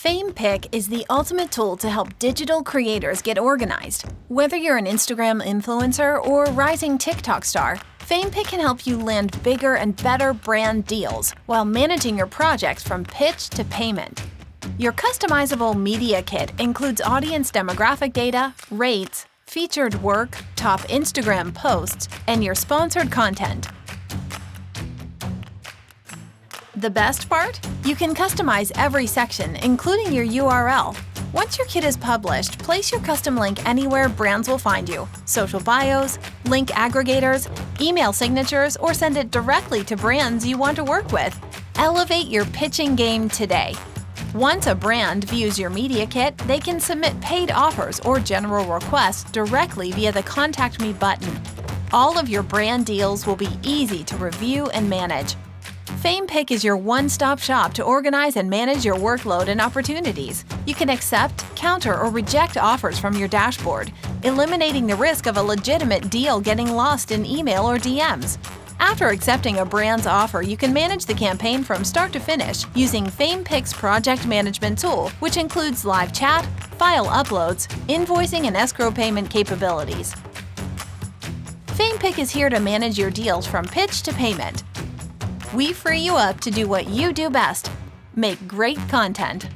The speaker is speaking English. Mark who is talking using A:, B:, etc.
A: FamePick is the ultimate tool to help digital creators get organized. Whether you're an Instagram influencer or rising TikTok star, FamePick can help you land bigger and better brand deals while managing your projects from pitch to payment. Your customizable media kit includes audience demographic data, rates, featured work, top Instagram posts, and your sponsored content. The best part? You can customize every section, including your URL. Once your kit is published, place your custom link anywhere brands will find you: social bios, link aggregators, email signatures, or send it directly to brands you want to work with. Elevate your pitching game today. Once a brand views your media kit, they can submit paid offers or general requests directly via the Contact Me button. All of your brand deals will be easy to review and manage. FamePick is your one-stop shop to organize and manage your workload and opportunities. You can accept, counter, or reject offers from your dashboard, eliminating the risk of a legitimate deal getting lost in email or DMs. After accepting a brand's offer, you can manage the campaign from start to finish using FamePick's project management tool, which includes live chat, file uploads, invoicing, and escrow payment capabilities. FamePick is here to manage your deals from pitch to payment. We free you up to do what you do best: make great content.